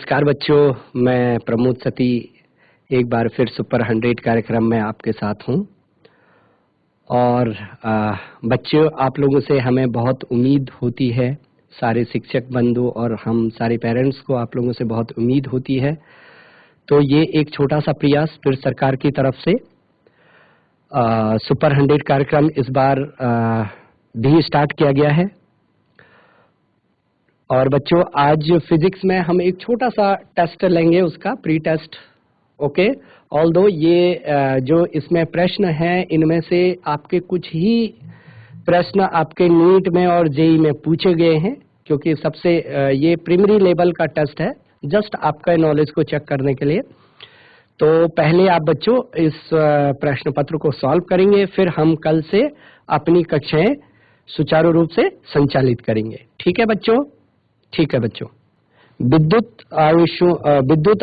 नमस्कार बच्चों, मैं प्रमोद सती एक बार फिर सुपर 100 कार्यक्रम में आपके साथ हूं। और बच्चों, आप लोगों से हमें बहुत उम्मीद होती है, सारे शिक्षक बंधु और हम सारे पेरेंट्स को आप लोगों से बहुत उम्मीद होती है। तो ये एक छोटा सा प्रयास फिर सरकार की तरफ से सुपर 100 कार्यक्रम इस बार भी स्टार्ट किया गया है। और बच्चों, आज फिजिक्स में हम एक छोटा सा टेस्ट लेंगे, उसका प्री टेस्ट। ओके, ऑल्दो ये जो इसमें प्रश्न हैं, इनमें से आपके कुछ ही प्रश्न आपके नीट में और जेई में पूछे गए हैं, क्योंकि सबसे ये प्राइमरी लेवल का टेस्ट है, जस्ट आपका नॉलेज को चेक करने के लिए। तो पहले आप बच्चों इस प्रश्न पत्र को सॉल्व करेंगे, फिर हम कल से अपनी कक्षाएं सुचारू रूप से संचालित करेंगे। ठीक है बच्चों? ठीक है बच्चों। विद्युत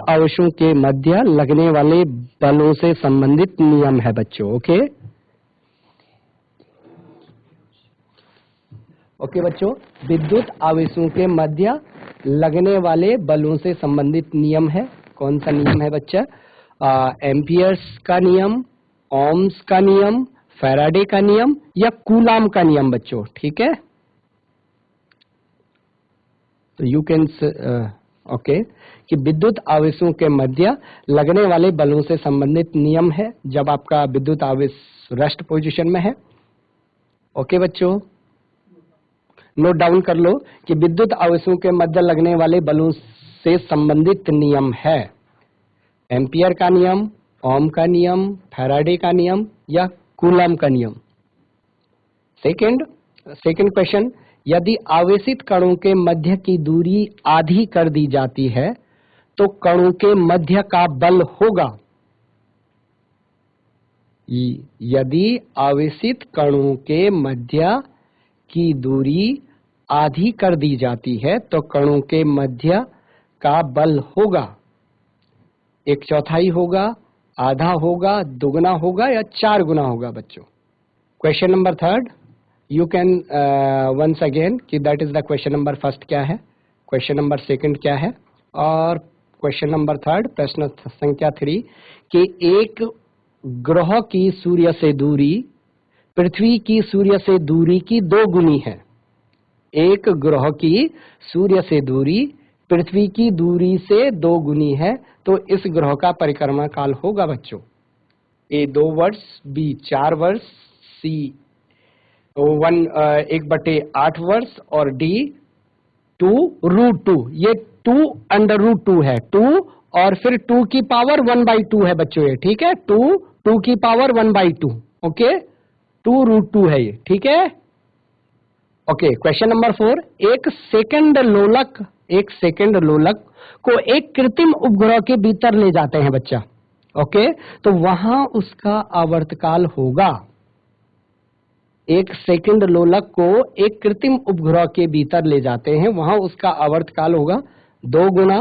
आवेशों के मध्य लगने वाले बलों से संबंधित नियम है बच्चों। ओके ओके बच्चों, विद्युत आवेशों के मध्य लगने वाले बलों से संबंधित नियम है। कौन सा नियम है बच्चा? एम्पियर्स का नियम, ओम्स का नियम, फैराडे का नियम या कूलाम का नियम बच्चों। ठीक है, तो यू कैन ओके कि विद्युत आवेशों के मध्य लगने वाले बलों से संबंधित नियम है जब आपका विद्युत आवेश रेस्ट पोजीशन में है। ओके बच्चों, नोट डाउन कर लो कि विद्युत आवेशों के मध्य लगने वाले बलों से संबंधित नियम है एम्पियर का नियम, ओम का नियम, फैराडे का नियम या कूलम का नियम। सेकंड क्वेश्चन, यदि आवेशित कणों के मध्य की दूरी आधी कर दी जाती है तो कणों के मध्य का बल होगा। यदि आवेशित कणों के मध्य की दूरी आधी कर दी जाती है तो कणों के मध्य का बल होगा। 1/4 होगा, आधा होगा, दुगना होगा या 4 गुना होगा बच्चों। Question number 3, you can once again कि that is the question number first क्या है, क्वेश्चन नंबर 2 क्या है और क्वेश्चन नंबर 3 प्रश्न संख्या 3 कि एक ग्रह की सूर्य से दूरी पृथ्वी की सूर्य से दूरी की 2 गुनी है। एक ग्रह की सूर्य से दूरी पृथ्वी की दूरी से 2 गुनी है, तो इस ग्रह का परिक्रमा काल होगा बच्चों। ए 2 वर्ष, बी 4 वर्ष, सी 1/8 वर्ष और डी 2√2। ये 2√2 है, 2 और फिर 2 की पावर 1/2 है बच्चों ये। ठीक है, 2 की पावर 1/2। ओके, 2√2 है ये। ठीक है, ओके। क्वेश्चन नंबर 4, एक सेकंड लोलक को एक कृत्रिम उपग्रह के भीतर ले जाते हैं बच्चा। ओके, तो वहां उसका आवर्तकाल होगा। एक सेकंड लोलक को एक कृत्रिम उपग्रह के भीतर ले जाते हैं, वहां उसका आवर्तकाल होगा 2 गुना।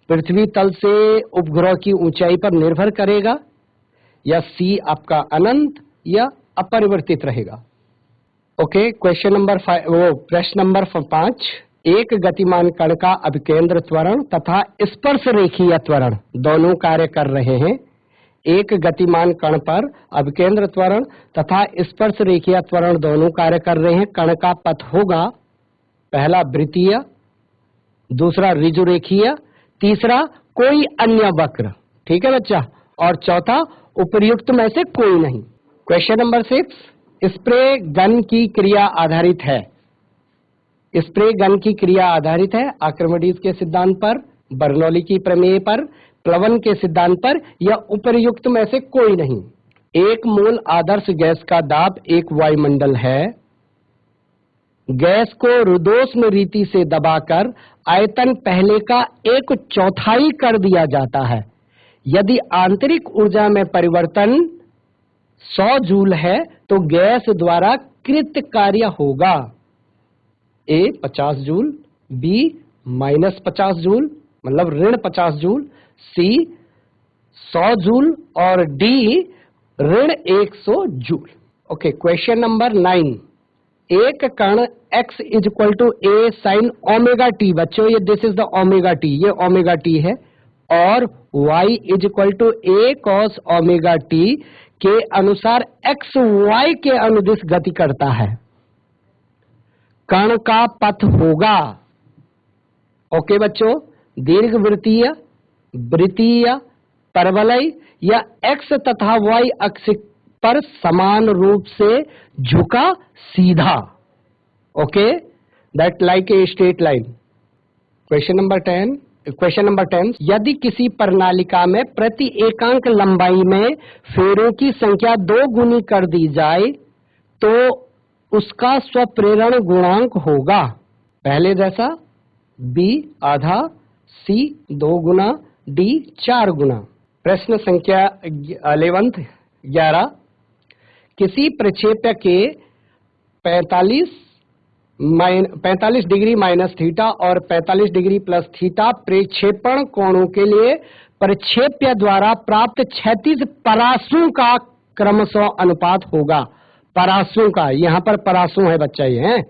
पृथ्वी तल से उपग्रह की ऊंचाई पर निर्भर करेगा, या सी आपका अनंत या अपरिवर्तित रहेगा। ओके, क्वेश्चन नंबर 5, प्रश्न नंबर 5, एक गतिमान कण का अभिकेंद्र त्वरण तथा स्पर्श रेखीय त्वरण दोनों कार्य कर रहे हैं। एक गतिमान कण पर अभिकेंद्र त्वरण तथा स्पर्श रेखीय त्वरण दोनों कार्य कर रहे हैं। कण का पथ होगा पहला वृत्तीय, दूसरा ऋजुरेखीय, तीसरा कोई अन्य वक्र। ठीक है बच्चा, और चौथा उपर्युक्त में से कोई नहीं। क्वेश्चन नंबर 6, स्प्रे गन की क्रिया आधारित है। स्प्रे गन की क्रिया आधारित है आर्किमिडीज के सिद्धांत पर, बर्नौली की प्रमेय पर, प्लवन के सिद्धांत पर या उपर्युक्त में से कोई नहीं। 1 मोल आदर्श गैस का दाब 1 वायुमंडल है। गैस को रुदोष्म रीति से दबाकर आयतन पहले का 1/4 कर दिया जाता है। यदि आंतरिक ऊर्जा में परिवर्तन 100 जूल है तो गैस द्वारा कृत कार्य होगा ए 50 जूल, बी -50 जूल मतलब ऋण 50 जूल, सी 100 जूल और डी ऋण 100 जूल। ओके, क्वेश्चन नंबर 9, एक कण x is equal to A sine omega T, बच्चों ये this is the omega T, ये ओमेगा टी है, और y is equal to A cos omega T के अनुसार x y के अनुदिश गति करता है, कण का पथ होगा, ओके बच्चों, दीर्घवृत्तीय, वृत्तीय, परवलय या x तथा y अक्ष पर समान रूप से झुका सीधा, okay, that like a straight line. Question number 10, यदि किसी प्रणालिका में प्रति एकांक लंबाई में फेरों की संख्या 2 गुनी कर दी जाए तो उसका स्वप्रेरण गुणांक होगा पहले जैसा, b आधा, c 2 गुना, d 4 गुना। प्रश्न संख्या 11, किसी प्रक्षेप्य के 45 डिग्री माइनस थीटा और 45 डिग्री प्लस थीटा प्रक्षेपण कोणों के लिए प्रक्षेप्य द्वारा प्राप्त क्षैतिज परासों का क्रमशः अनुपात होगा। परासों का, यहाँ पर परासों है बच्चा, ये है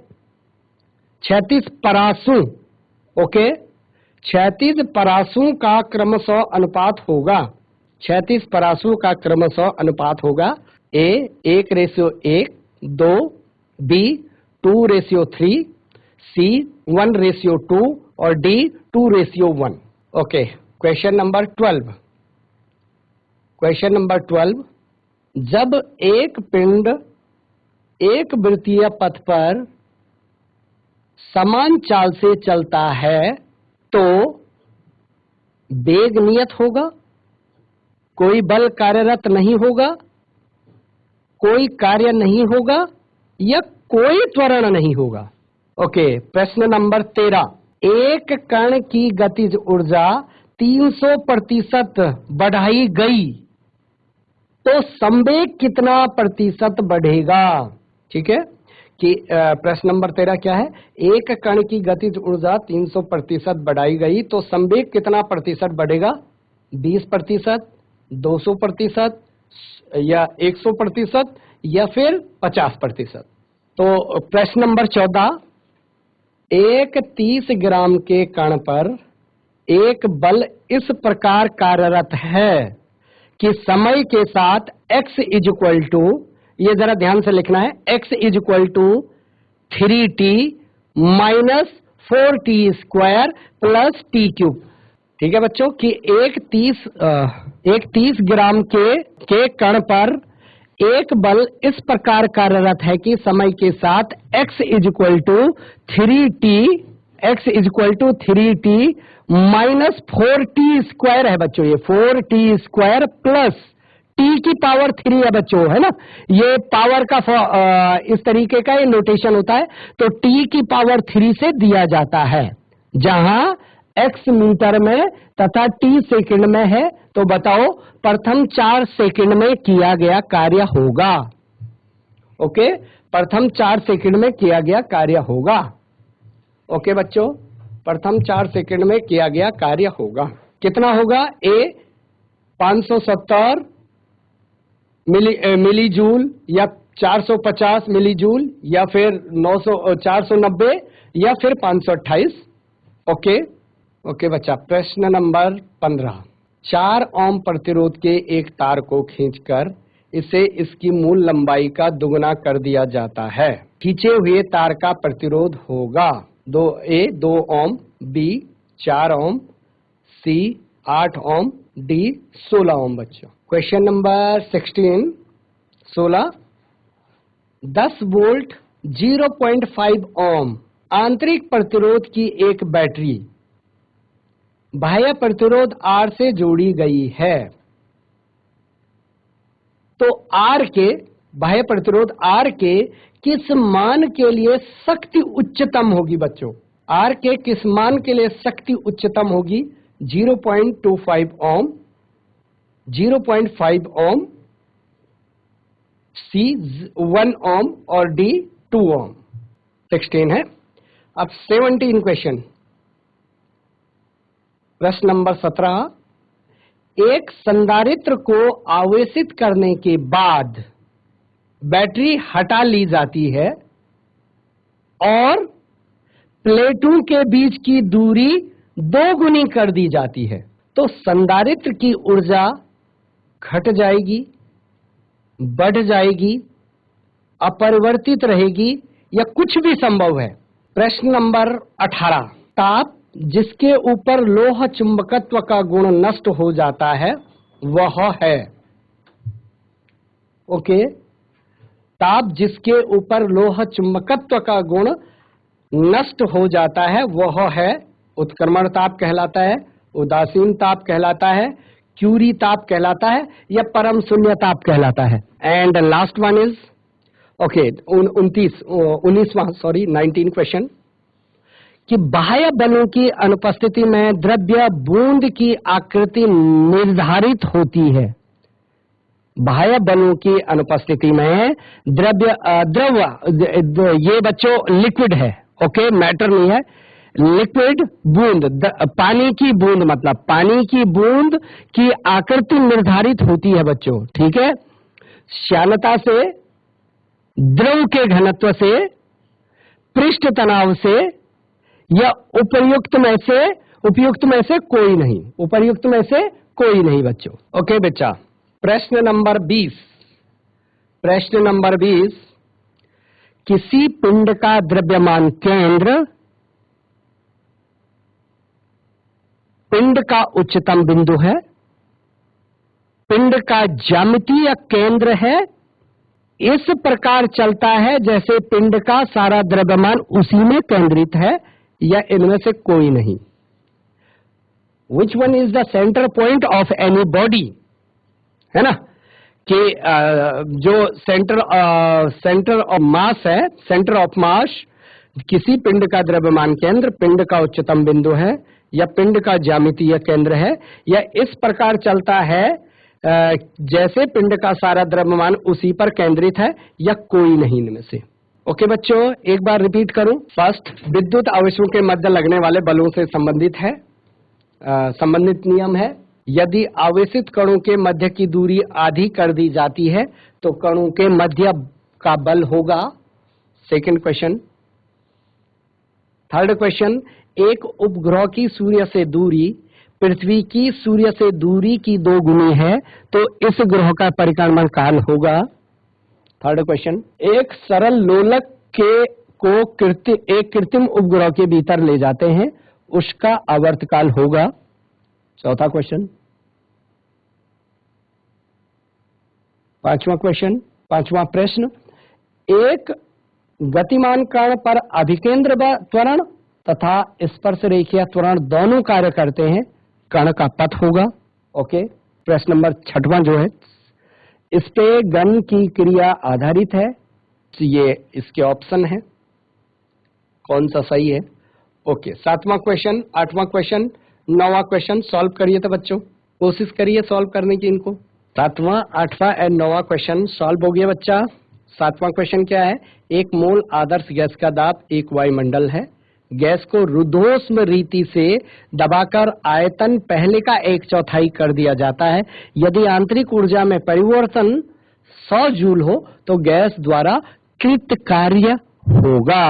क्षैतिज परासों, ओके, क्षैतिज परासों का क्रमशः अनुपात होगा, क्षैतिज परासों का क्रमशः अनुपात होगा A 1:1, 2, B 2:3, C 1:2 और D 2:1। ओके, क्वेश्चन नंबर 12, जब एक पिंड एक वृत्तीय पथ पर समान चाल से चलता है तो वेग नियत होगा, कोई बल कार्यरत नहीं होगा, कोई कार्य नहीं होगा या कोई त्वरण नहीं होगा। ओके, प्रश्न नंबर 13, एक कण की गतिज ऊर्जा 300% बढ़ाई गई तो संवेग कितना प्रतिशत बढ़ेगा? ठीक है कि प्रश्न नंबर 13 क्या है, एक कण की गतिज ऊर्जा 300% बढ़ाई गई तो संवेग कितना प्रतिशत बढ़ेगा? 20%, 200% या 100% या फिर 50%। तो प्रश्न नंबर 14, एक 30 ग्राम के कण पर एक बल इस प्रकार कार्यरत है कि समय के साथ x इज इक्वल टू, ये जरा ध्यान से लिखना है, x is equal to 3t minus 4t square plus t cube. ठीक है बच्चों कि एक 30 ग्राम के कण पर एक बल इस प्रकार कार्यरत है कि समय के साथ x is equal to 3t minus 4t square है बच्चों, ये 4t स्क्वायर प्लस t की पावर 3 है बच्चों, है ना, ये पावर का इस तरीके का ये नोटेशन होता है, तो t की पावर 3 से दिया जाता है, जहां x मीटर में तथा t सेकंड में है। तो बताओ प्रथम 4 सेकंड में किया गया कार्य होगा। ओके, प्रथम 4 सेकंड में किया गया कार्य होगा। ओके बच्चों, प्रथम 4 सेकंड में किया गया कार्य होगा, कितना होगा? A 570 मिली जूल या 450 मिली जूल या फिर 490 या फिर 528। ओके बच्चा, प्रश्न नंबर 15, 4 ओम प्रतिरोध के एक तार को खींचकर इसे इसकी मूल लंबाई का दुगना कर दिया जाता है। खींचे हुए तार का प्रतिरोध होगा A 2 Om, B 4 Om, C 8 Om, D 16 ओम बच्चों। क्वेश्चन नंबर 16, 10 वोल्ट 0.5 ओम आंतरिक प्रतिरोध की एक बैटरी बाह्य प्रतिरोध R से जोड़ी गई है, तो बाह्य प्रतिरोध R के किस मान के लिए शक्ति उच्चतम होगी बच्चों? R के किस मान के लिए शक्ति उच्चतम होगी? 0.25 ओम, 0.5 ओम, C 1 ओम और D 2 ओम। 16 है। अब 17 क्वेश्चन, प्रश्न नंबर 17, एक संधारित्र को आवेशित करने के बाद बैटरी हटा ली जाती है और प्लेटों के बीच की दूरी 2 गुनी कर दी जाती है, तो संधारित्र की ऊर्जा घट जाएगी, बढ़ जाएगी, अपरिवर्तित रहेगी, या कुछ भी संभव है। प्रश्न नंबर 18, ताप जिसके ऊपर लोह चुंबकत्व का गुण नष्ट हो जाता है वह है। ओके, ताप जिसके ऊपर लोह चुंबकत्व का गुण नष्ट हो जाता है वह है उत्क्रमण ताप कहलाता है, उदासीन ताप कहलाता है, क्यूरी ताप कहलाता है, या परम शून्य ताप कहलाता है। And last one is okay 19 question कि बाह्य बलों की अनुपस्थिति में द्रव्य बूंद की आकृति निर्धारित होती है। बाह्य बलों की अनुपस्थिति में द्रव ये बच्चों लिक्विड है, ओके, मैटर नहीं है, लिक्विड बूंद, पानी की बूंद, मतलब पानी की बूंद की आकृति निर्धारित होती है बच्चों, ठीक है, श्यानता से, द्रव के घनत्व से, पृष्ठ तनाव से, या उपर्युक्त में से कोई नहीं, उपर्युक्त में से कोई नहीं बच्चों। ओके बच्चा, प्रश्न नंबर 20, प्रश्न नंबर 20, किसी पिंड का द्रव्यमान केंद्र पिंड का उच्चतम बिंदु है, पिंड का ज्यामितीय केंद्र है, इस प्रकार चलता है जैसे पिंड का सारा द्रव्यमान उसी में केंद्रित है, या इनमें से कोई नहीं। Which one is the centre point of any body, है ना, कि जो सेंटर ऑफ मास है, सेंटर ऑफ मास, किसी पिंड का द्रव्यमान केंद्र पिंड का उच्चतम बिंदु है, या पिंड का ज्यामितीय केंद्र है, या इस प्रकार चलता है जैसे पिंड का सारा द्रव्यमान उसी पर केंद्रित है, या कोई नहीं इनमें से। ओके बच्चों, एक बार रिपीट करूं। फर्स्ट, विद्युत आवेशों के मध्य लगने वाले बलों से संबंधित है, संबंधित नियम है, यदि आवेशित कणों के मध्य की दूरी आधी कर दी जाती है तो कणों के मध्य का बल होगा। Second question. थर्ड क्वेश्चन, एक उपग्रह की सूर्य से दूरी पृथ्वी की सूर्य से दूरी की 2 गुनी है तो इस ग्रह का परिक्रमण काल होगा। थर्ड क्वेश्चन, एक सरल लोलक को एक कृत्रिम उपग्रह के भीतर ले जाते हैं, उसका आवर्तकाल होगा। चौथा क्वेश्चन। पांचवा प्रश्न, एक गतिमान कण पर अभिकेंद्र त्वरण तथा स्पर्श रेखीय त्वरण दोनों कार्य करते हैं, कण का पथ होगा। ओके, प्रश्न नंबर 6वां जो है, इस पे गण की क्रिया आधारित है, ये इसके ऑप्शन है, कौन सा सही है। ओके, 7वां क्वेश्चन, 8वां क्वेश्चन, 9वां क्वेश्चन सॉल्व करिए तो बच्चों, कोशिश करिए सॉल्व करने की इनको। 7वां, 8वां एंड 9वां क्वेश्चन सॉल्व हो गया बच्चा। 7वां क्वेश्चन क्या है, एक मोल आदर्श गैस का दाब 1 वायुमंडल है, गैस को रुद्धोष्म रीति से दबाकर आयतन पहले का 1/4 कर दिया जाता है। यदि आंतरिक ऊर्जा में परिवर्तन 100 जूल हो तो गैस द्वारा कृत कार्य होगा।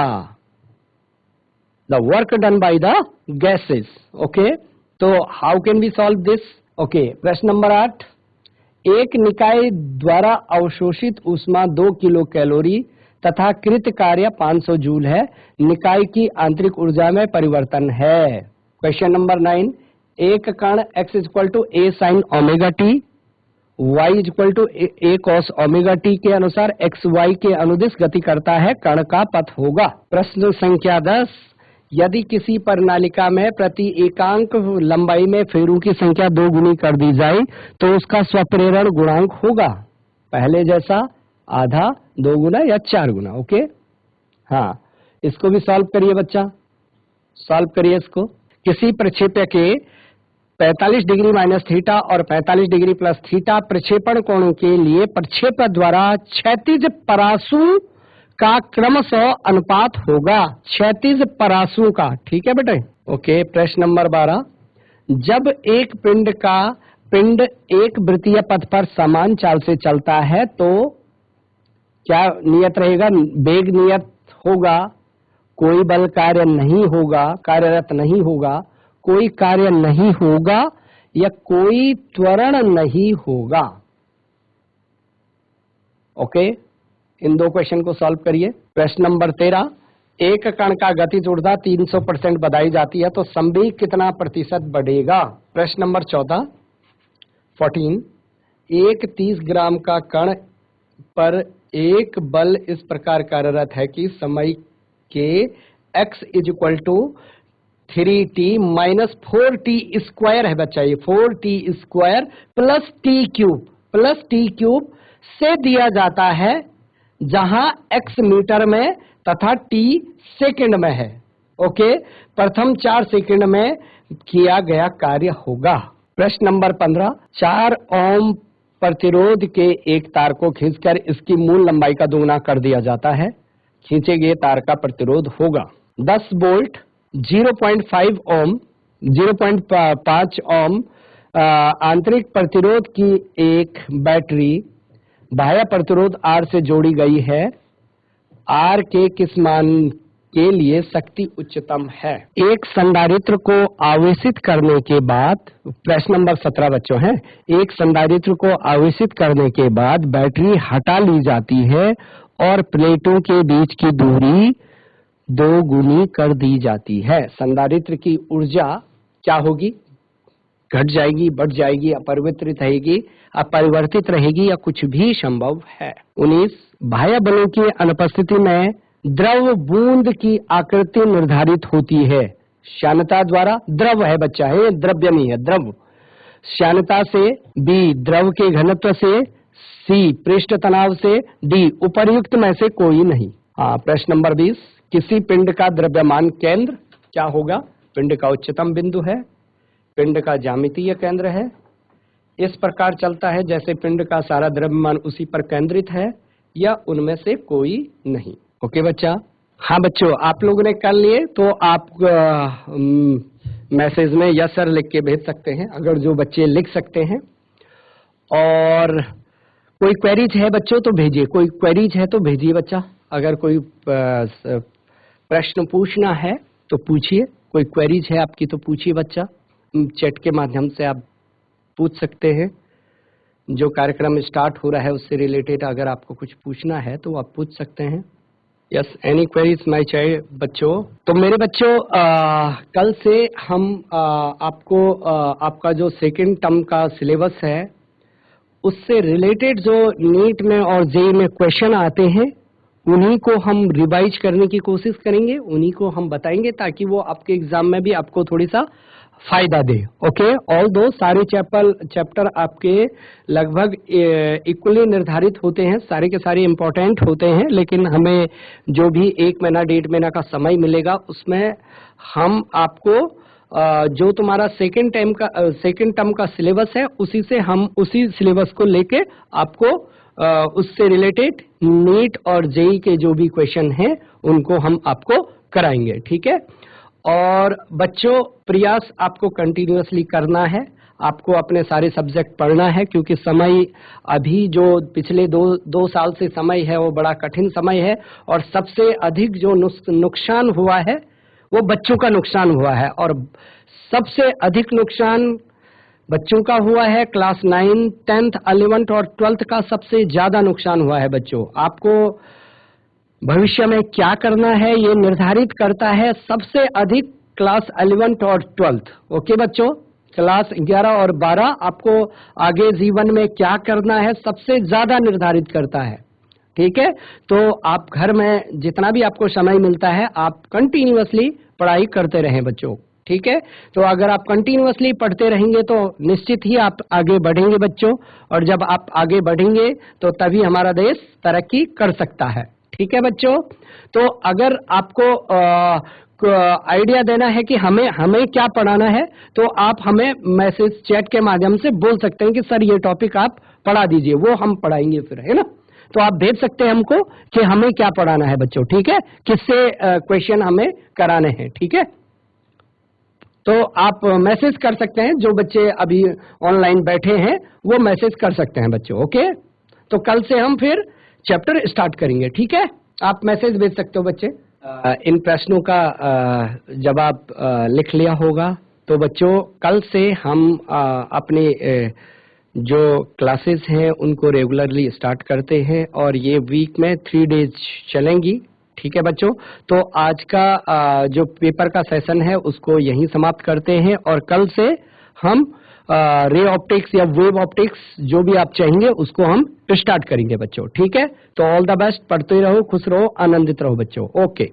The work done by the gases. Okay, तो how can we solve this. Okay, प्रश्न नंबर 8, एक निकाय द्वारा अवशोषित ऊष्मा 2 किलो कैलोरी तथा कृत कार्य 500 जूल है, निकाय की आंतरिक ऊर्जा में परिवर्तन है। क्वेश्चन नंबर 9, एक कण x = a sin omega t, y = a cos omega t के अनुसार x y के अनुदिश गति करता है, कण का पथ होगा। प्रश्न संख्या 10, यदि किसी प्रणालिका में प्रति एकांक लंबाई में फेरों की संख्या 2 गुनी कर दी जाए तो उसका स्वप्रेरण गुणांक होगा, पहले जैसा आधा, 2 गुना या 4 गुना। ओके, हाँ, इसको भी सॉल्व करिए बच्चा, सॉल्व करिए इसको। किसी प्रक्षेप्य के 45 डिग्री माइनस थीटा और 45 डिग्री प्लस थीटा प्रक्षेपण कोणों के लिए प्रक्षेपक द्वारा क्षैतिज परासु का क्रमशः अनुपात होगा, क्षैतिज परासु का। ठीक है बेटे। ओके, प्रश्न नंबर 12, जब एक पिंड एक वृत्तीय पथ पर समान चाल से चलता है तो क्या नियत रहेगा, वेग नियत होगा कोई बल कार्य नहीं होगा, कार्यरत नहीं होगा, कोई कार्य नहीं होगा या कोई त्वरण नहीं होगा। ओके, इन दो क्वेश्चन को सॉल्व करिए। प्रश्न नंबर 13, एक कण का गतिज ऊर्जा 300% बढ़ाई जाती है तो संवेग कितना प्रतिशत बढ़ेगा। प्रश्न नंबर 14 एक 30 ग्राम का कण पर एक बल इस प्रकार कार्यरत है कि समय के x equal to 3t minus 4t square है बच्चा, ये 4t square plus T cube से दिया जाता है, जहां x मीटर में तथा t सेकंड में है। ओके, प्रथम 4 सेकंड में किया गया कार्य होगा। प्रश्न नंबर 15, 4 ओम प्रतिरोध के एक तार को खींचकर इसकी मूल लंबाई का दोगुना कर दिया जाता है। खींचे गए तार का प्रतिरोध होगा 10 वोल्ट, 0.5 ओम, 0.5 ओम आंतरिक प्रतिरोध की एक बैटरी बाह्य प्रतिरोध R से जोड़ी गई है। R के किस मान के लिए शक्ति उच्चतम है। एक संधारित्र को आवेशित करने के बाद, प्रश्न नंबर 17 बच्चों है, एक संधारित्र को आवेशित करने के बाद बैटरी हटा ली जाती है और प्लेटों के बीच की दूरी 2 गुनी कर दी जाती है। संधारित्र की ऊर्जा क्या होगी? घट जाएगी, बढ़ जाएगी, अपरिवर्तित रहेगी या कुछ भी संभव है। 19, बाह्य बलों की अनुपस्थिति में द्रव बूंद की आकृति निर्धारित होती है। श्यानता द्वारा, द्रव है बच्चा, है द्रव्य नहीं है, द्रव। श्यानता से, बी द्रव के घनत्व से, सी पृष्ठ तनाव से, डी उपर्युक्त में से कोई नहीं। प्रश्न नंबर 20, किसी पिंड का द्रव्यमान केंद्र क्या होगा? पिंड का उच्चतम बिंदु है, पिंड का ज्यामितीय केंद्र है। इस प्रकार चलता है जैसे पिंड का सारा द्रव्यमान उसी पर केंद्रित है या उनमें से कोई नहीं। ओके बच्चा? हाँ बच्चों, आप लोगों ने कर लिए तो आप मैसेज में यस सर लिख के भेज सकते हैं, अगर जो बच्चे लिख सकते हैं। और कोई क्वेरीज है बच्चों तो भेजिए, कोई क्वेरीज है तो भेजिए बच्चा। अगर कोई प्रश्न पूछना है तो पूछिए, कोई क्वेरीज है आपकी तो पूछिए बच्चा। चैट के माध्यम से आप पूछ सकते हैं। जो कार्यक्रम स्टार्ट हो रहा है उससे रिलेटेड अगर आपको कुछ पूछना है तो आप पूछ सकते हैं। Yes, any queries my child बच्चों। तो मेरे बच्चों, कल से हम आपको आपका जो सेकेंड टर्म का सिलेबस है उससे रिलेटेड जो नीट में और जेईई में क्वेश्चन आते हैं उन्हीं को हम रिवाइज करने की कोशिश करेंगे, उन्हीं को हम बताएंगे ताकि वो आपके एग्जाम में भी आपको थोड़ी सा फायदा दे। ओके, ऑल दो सारे चैप्टर आपके लगभग इक्वली निर्धारित होते हैं, सारे के सारे इंपॉर्टेंट होते हैं, लेकिन हमें जो भी 1 महीना 1.5 महीना का समय मिलेगा उसमें हम आपको जो तुम्हारा सेकेंड टर्म का सिलेबस है उसी से हम उसी सिलेबस को लेके आपको उससे रिलेटेड नीट और जेईई के जो भी क्वेश्चन हैं उनको हम आपको कराएंगे। ठीक है? और बच्चों, प्रयास आपको कंटिन्यूअसली करना है, आपको अपने सारे सब्जेक्ट पढ़ना है, क्योंकि समय अभी जो पिछले दो साल से समय है वो बड़ा कठिन समय है और सबसे अधिक जो नुकसान हुआ है वो बच्चों का नुकसान हुआ है। और सबसे अधिक नुकसान बच्चों का हुआ है क्लास 9, 10th, 11th और 12th का सबसे ज्यादा नुकसान हुआ है बच्चों। आपको भविष्य में क्या करना है ये निर्धारित करता है सबसे अधिक क्लास 11th और 12th। ओके बच्चों, क्लास 11 और 12 आपको आगे जीवन में क्या करना है सबसे ज्यादा निर्धारित करता है। ठीक है? तो आप घर में जितना भी आपको समय मिलता है आप कंटिन्यूअसली पढ़ाई करते रहें बच्चों। ठीक है? तो अगर आप कंटिन्यूअसली पढ़ते रहेंगे तो निश्चित ही आप आगे बढ़ेंगे बच्चों, और जब आप आगे बढ़ेंगे तो तभी हमारा देश तरक्की कर सकता है। ठीक है बच्चों? तो अगर आपको आइडिया देना है कि हमें क्या पढ़ाना है तो आप हमें मैसेज चैट के माध्यम से बोल सकते हैं कि सर ये टॉपिक आप पढ़ा दीजिए, वो हम पढ़ाएंगे फिर, है ना? तो आप भेज सकते हैं हमको कि हमें क्या पढ़ाना है बच्चों। ठीक है? किससे क्वेश्चन हमें कराने हैं। ठीक है? तो आप मैसेज कर सकते हैं, जो बच्चे अभी ऑनलाइन बैठे हैं वो मैसेज कर सकते हैं बच्चों। ओके? तो कल से हम फिर चैप्टर स्टार्ट करेंगे। ठीक है? आप मैसेज भेज सकते हो बच्चे। इन प्रश्नों का जवाब लिख लिया होगा। तो बच्चों कल से हम अपने जो क्लासेस हैं उनको रेगुलरली स्टार्ट करते हैं और ये वीक में 3 डेज चलेंगी। ठीक है बच्चों, तो आज का जो पेपर का सेशन है उसको यहीं समाप्त करते हैं और कल से हम रे ऑप्टिक्स या वेव ऑप्टिक्स जो भी आप चाहेंगे उसको हम स्टार्ट करेंगे बच्चों। ठीक है, तो ऑल द बेस्ट, पढ़ते रहो, खुश रहो, आनंदित रहो बच्चों। ओके।